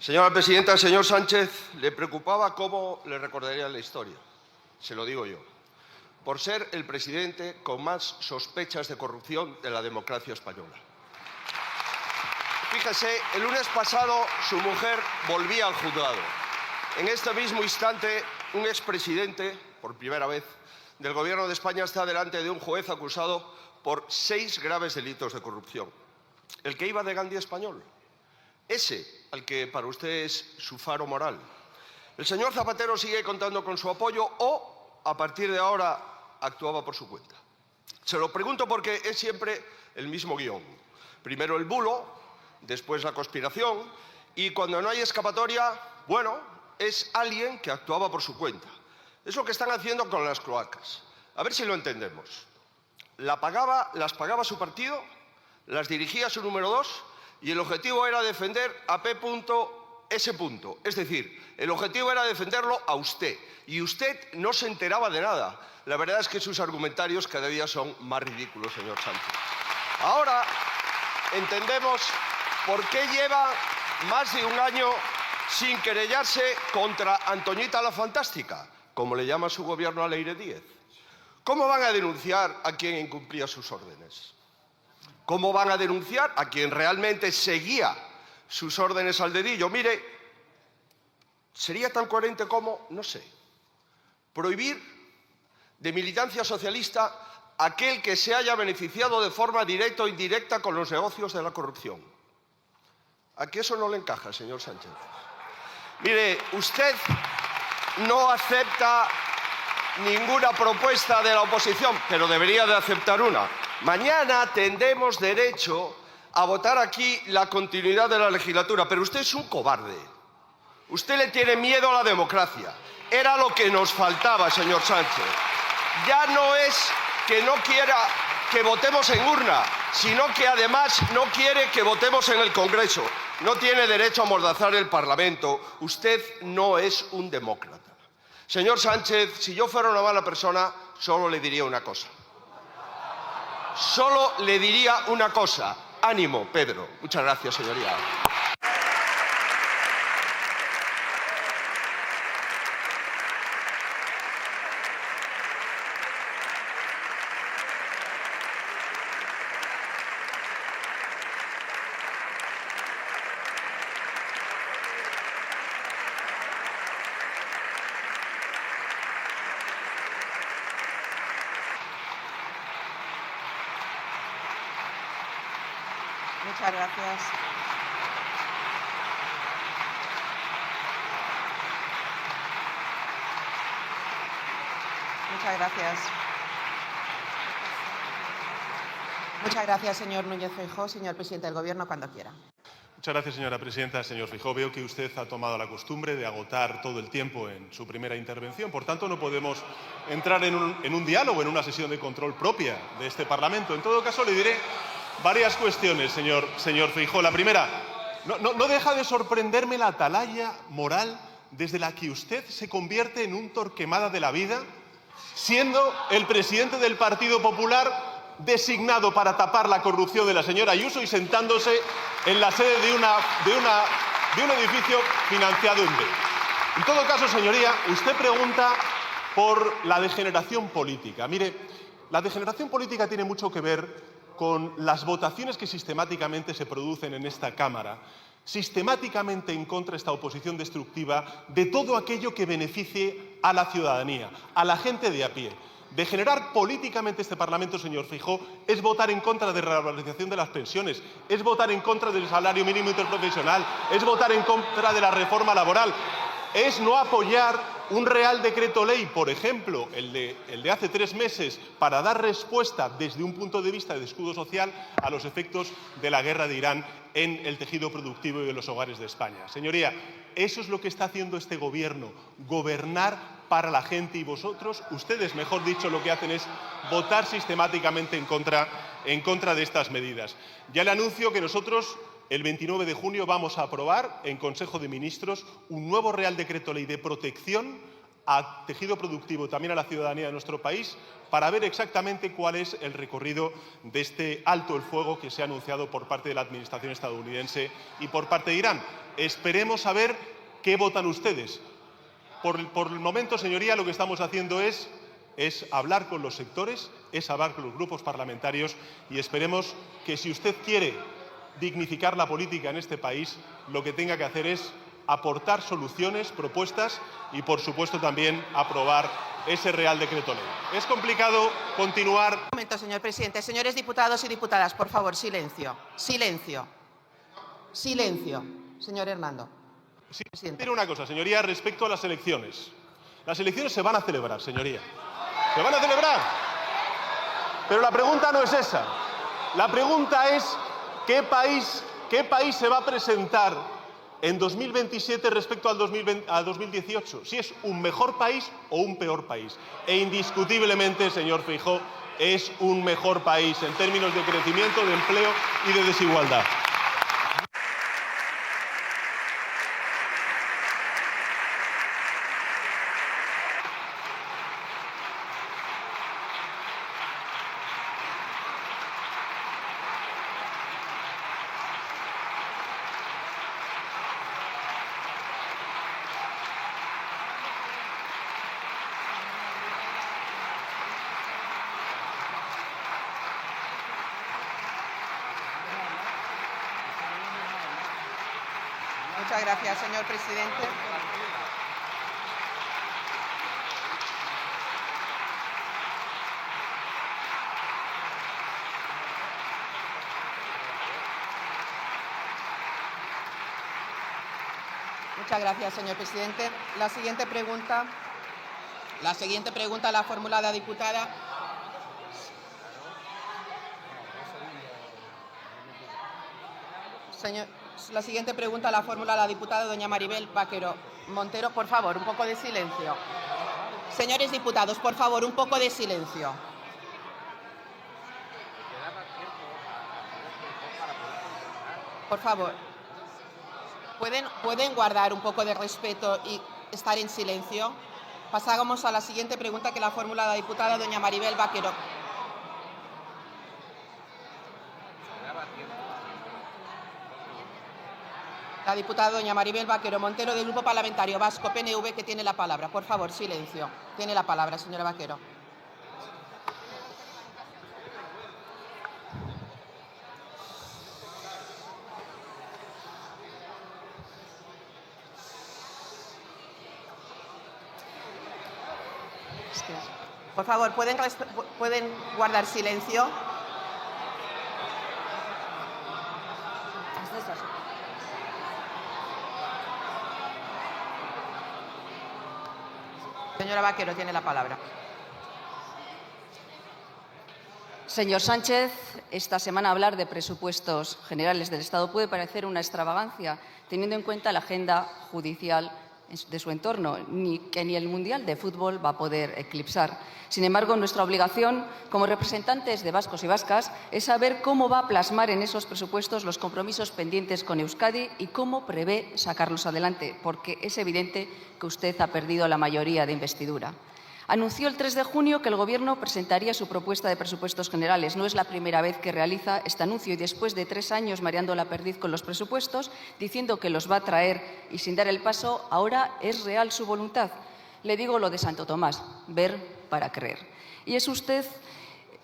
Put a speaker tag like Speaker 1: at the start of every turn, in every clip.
Speaker 1: Señora presidenta, señor Sánchez, le preocupaba cómo le recordarían la historia. Se lo digo yo. Por ser el presidente con más sospechas de corrupción de la democracia española. Fíjese, el lunes pasado su mujer volvía al juzgado. En este mismo instante, un expresidente, por primera vez, del Gobierno de España está delante de un juez acusado por 6 graves delitos de corrupción. El que iba de Gandhi español. Ese al que para usted es su faro moral. El señor Zapatero sigue contando con su apoyo o, a partir de ahora, actuaba por su cuenta. Se lo pregunto porque es siempre el mismo guión. Primero el bulo, después la conspiración y cuando no hay escapatoria, bueno, es alguien que actuaba por su cuenta. Es lo que están haciendo con las cloacas. A ver si lo entendemos. Las pagaba su partido, las dirigía su número 2 y el objetivo era defender a P.S. Es decir, el objetivo era defenderlo a usted. Y usted no se enteraba de nada. La verdad es que sus argumentarios cada día son más ridículos, señor Sánchez. Ahora entendemos por qué lleva más de un año sin querellarse contra Antoñita la Fantástica, como le llama su gobierno a Leire Díez. ¿Cómo van a denunciar a quien incumplía sus órdenes? ¿Cómo van a denunciar a quien realmente seguía sus órdenes al dedillo? Mire, sería tan coherente como, no sé, prohibir de militancia socialista a aquel que se haya beneficiado de forma directa o indirecta con los negocios de la corrupción. ¿A qué eso no le encaja, señor Sánchez? Mire, usted no acepta ninguna propuesta de la oposición, pero debería de aceptar una. Mañana tendremos derecho a votar aquí la continuidad de la legislatura, pero usted es un cobarde. Usted le tiene miedo a la democracia. Era lo que nos faltaba, señor Sánchez. Ya no es que no quiera que votemos en urna, sino que además no quiere que votemos en el Congreso. No tiene derecho a amordazar el Parlamento. Usted no es un demócrata. Señor Sánchez, si yo fuera una mala persona, solo le diría una cosa. Solo le diría una cosa. Ánimo, Pedro. Muchas gracias, señoría.
Speaker 2: Muchas gracias. Muchas gracias. Muchas gracias, señor Núñez Feijóo. Señor presidente del Gobierno, cuando quiera.
Speaker 3: Muchas gracias, señora presidenta. Señor Feijóo, veo que usted ha tomado la costumbre de agotar todo el tiempo en su primera intervención. Por tanto, no podemos entrar en un diálogo, en una sesión de control propia de este Parlamento. En todo caso, le diré varias cuestiones, señor Feijóo. La primera, no deja de sorprenderme la atalaya moral desde la que usted se convierte en un Torquemada de la vida, siendo el presidente del Partido Popular designado para tapar la corrupción de la señora Ayuso y sentándose en la sede de un edificio financiado en B. En todo caso, señoría, usted pregunta por la degeneración política. Mire, la degeneración política tiene mucho que ver con las votaciones que sistemáticamente se producen en esta Cámara, sistemáticamente en contra de esta oposición destructiva de todo aquello que beneficie a la ciudadanía, a la gente de a pie. Degenerar políticamente este Parlamento, señor Feijóo, es votar en contra de la revalorización de las pensiones, es votar en contra del salario mínimo interprofesional, es votar en contra de la reforma laboral, es no apoyar un Real Decreto Ley, por ejemplo, el de hace 3 meses, para dar respuesta desde un punto de vista de escudo social a los efectos de la guerra de Irán en el tejido productivo y en los hogares de España. Señoría, eso es lo que está haciendo este Gobierno, gobernar para la gente, y vosotros, ustedes, mejor dicho, lo que hacen es votar sistemáticamente en contra de estas medidas. Ya le anuncio que nosotros, el 29 de junio, vamos a aprobar en Consejo de Ministros un nuevo Real Decreto Ley de protección al tejido productivo, también a la ciudadanía de nuestro país, para ver exactamente cuál es el recorrido de este alto el fuego que se ha anunciado por parte de la Administración estadounidense y por parte de Irán. esperemos a ver qué votan ustedes. Por el momento, señoría, lo que estamos haciendo es hablar con los sectores, es hablar con los grupos parlamentarios y esperemos que si usted quiere dignificar la política en este país, lo que tenga que hacer es aportar soluciones, propuestas y, por supuesto, también aprobar ese Real Decreto Ley. Es complicado continuar.
Speaker 2: Un momento, señor presidente. Señores diputados y diputadas, por favor, silencio. Silencio. Silencio. Señor Hernando.
Speaker 3: Sí, pero una cosa, señoría, respecto a las elecciones. Las elecciones se van a celebrar, señoría. Se van a celebrar. Pero la pregunta no es esa. La pregunta es ¿qué país se va a presentar en 2027 respecto al 2018? Si es un mejor país o un peor país. E indiscutiblemente, señor Feijóo, es un mejor país en términos de crecimiento, de empleo y de desigualdad.
Speaker 2: Muchas gracias, señor presidente. Muchas gracias, señor presidente. La siguiente pregunta la formula la diputada. La siguiente pregunta la formula la diputada doña Maribel Vaquero Montero. Por favor, un poco de silencio. Señores diputados, por favor, un poco de silencio. Por favor, ¿pueden guardar un poco de respeto y estar en silencio? Pasamos a la siguiente pregunta que la formula la diputada doña Maribel Vaquero. La diputada doña Maribel Vaquero Montero, del Grupo Parlamentario Vasco PNV, que tiene la palabra. Por favor, silencio. Tiene la palabra, señora Vaquero. Por favor, ¿pueden guardar silencio? Señora Vaquero, tiene la palabra.
Speaker 4: Señor Sánchez, esta semana hablar de presupuestos generales del Estado puede parecer una extravagancia, teniendo en cuenta la agenda judicial de su entorno, que ni el Mundial de Fútbol va a poder eclipsar. Sin embargo, nuestra obligación como representantes de vascos y vascas es saber cómo va a plasmar en esos presupuestos los compromisos pendientes con Euskadi y cómo prevé sacarlos adelante, porque es evidente que usted ha perdido la mayoría de investidura. Anunció el 3 de junio que el Gobierno presentaría su propuesta de presupuestos generales. No es la primera vez que realiza este anuncio y después de 3 años mareando la perdiz con los presupuestos, diciendo que los va a traer y sin dar el paso, ahora es real su voluntad. Le digo lo de Santo Tomás, ver para creer. Y es usted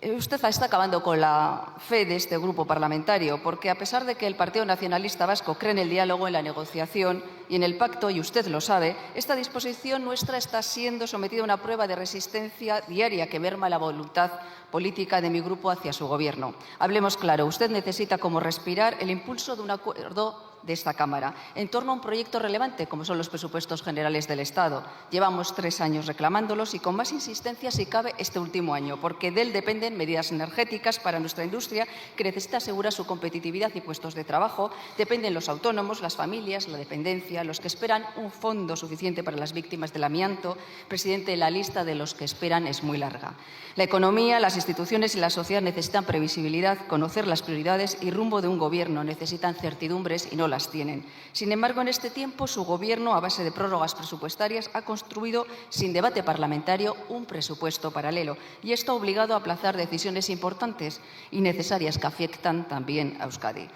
Speaker 4: está acabando con la fe de este grupo parlamentario, porque a pesar de que el Partido Nacionalista Vasco cree en el diálogo, en la negociación y en el pacto, y usted lo sabe, esta disposición nuestra está siendo sometida a una prueba de resistencia diaria que merma la voluntad política de mi grupo hacia su Gobierno. Hablemos claro, usted necesita como respirar el impulso de un acuerdo de esta Cámara en torno a un proyecto relevante como son los presupuestos generales del Estado. Llevamos 3 años reclamándolos y con más insistencia si cabe este último año, porque de él dependen medidas energéticas para nuestra industria que necesita asegurar su competitividad y puestos de trabajo, dependen los autónomos, las familias, la dependencia, los que esperan un fondo suficiente para las víctimas del amianto. Presidente, la lista de los que esperan es muy larga. La economía, las instituciones y la sociedad necesitan previsibilidad, conocer las prioridades y rumbo de un Gobierno, necesitan certidumbres y no las tienen. Sin embargo, en este tiempo, su Gobierno, a base de prórrogas presupuestarias, ha construido, sin debate parlamentario, un presupuesto paralelo. Y esto ha obligado a aplazar decisiones importantes y necesarias que afectan también a Euskadi.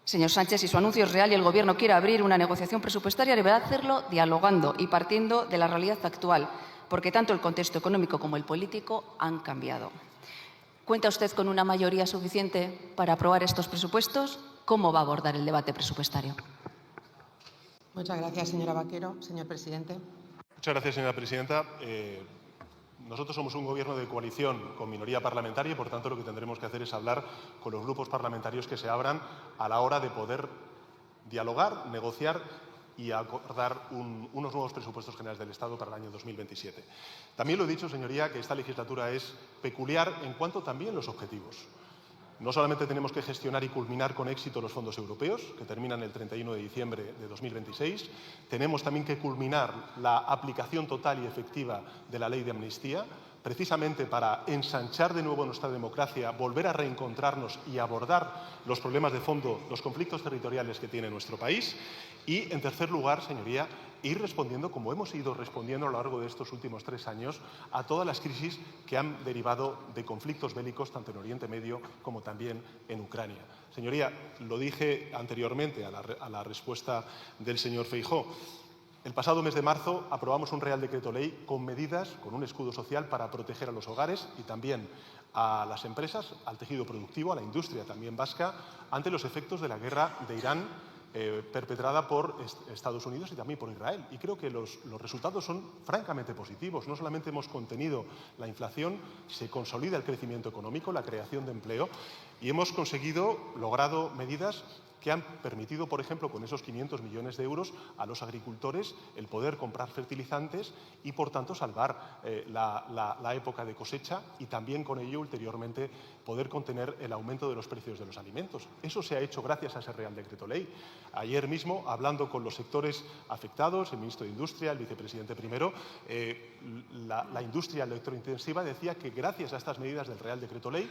Speaker 4: Señor Sánchez, si su anuncio es real y el Gobierno quiere abrir una negociación presupuestaria, deberá hacerlo dialogando y partiendo de la realidad actual, porque tanto el contexto económico como el político han cambiado. ¿Cuenta usted con una mayoría suficiente para aprobar estos presupuestos? ¿Cómo va a abordar el debate presupuestario?
Speaker 2: Muchas gracias, señora Vaquero. Señor presidente.
Speaker 3: Muchas gracias, señora presidenta. Nosotros somos un gobierno de coalición con minoría parlamentaria y, por tanto, lo que tendremos que hacer es hablar con los grupos parlamentarios que se abran a la hora de poder dialogar, negociar y acordar unos nuevos presupuestos generales del Estado para el año 2027. También lo he dicho, señoría, que esta legislatura es peculiar en cuanto también los objetivos. No solamente tenemos que gestionar y culminar con éxito los fondos europeos, que terminan el 31 de diciembre de 2026, tenemos también que culminar la aplicación total y efectiva de la ley de amnistía, precisamente para ensanchar de nuevo nuestra democracia, volver a reencontrarnos y abordar los problemas de fondo, los conflictos territoriales que tiene nuestro país. Y, en tercer lugar, señoría, ir respondiendo, como hemos ido respondiendo a lo largo de estos últimos 3 años, a todas las crisis que han derivado de conflictos bélicos, tanto en Oriente Medio como también en Ucrania. Señoría, lo dije anteriormente a la respuesta del señor Feijóo. El pasado mes de marzo aprobamos un Real Decreto Ley con medidas, con un escudo social para proteger a los hogares y también a las empresas, al tejido productivo, a la industria también vasca, ante los efectos de la guerra de Irán perpetrada por Estados Unidos y también por Israel. Y creo que los resultados son francamente positivos. No solamente hemos contenido la inflación, se consolida el crecimiento económico, la creación de empleo y hemos logrado medidas que han permitido, por ejemplo, con esos 500 millones de euros a los agricultores el poder comprar fertilizantes y, por tanto, salvar la época de cosecha y también con ello, ulteriormente, poder contener el aumento de los precios de los alimentos. Eso se ha hecho gracias a ese Real Decreto Ley. Ayer mismo, hablando con los sectores afectados, el ministro de Industria, el vicepresidente primero, la industria electrointensiva decía que gracias a estas medidas del Real Decreto Ley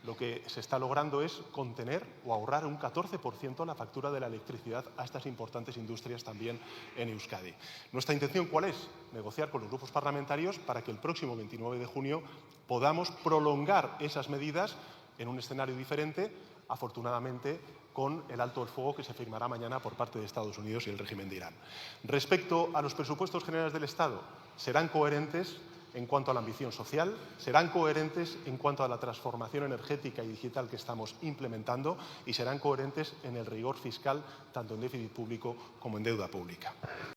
Speaker 3: lo que se está logrando es contener o ahorrar un 14% la factura de la electricidad a estas importantes industrias también en Euskadi. ¿Nuestra intención cuál es? Negociar con los grupos parlamentarios para que el próximo 29 de junio podamos prolongar esas medidas en un escenario diferente, afortunadamente con el alto el fuego que se firmará mañana por parte de Estados Unidos y el régimen de Irán. Respecto a los presupuestos generales del Estado, serán coherentes en cuanto a la ambición social, serán coherentes en cuanto a la transformación energética y digital que estamos implementando y serán coherentes en el rigor fiscal, tanto en déficit público como en deuda pública.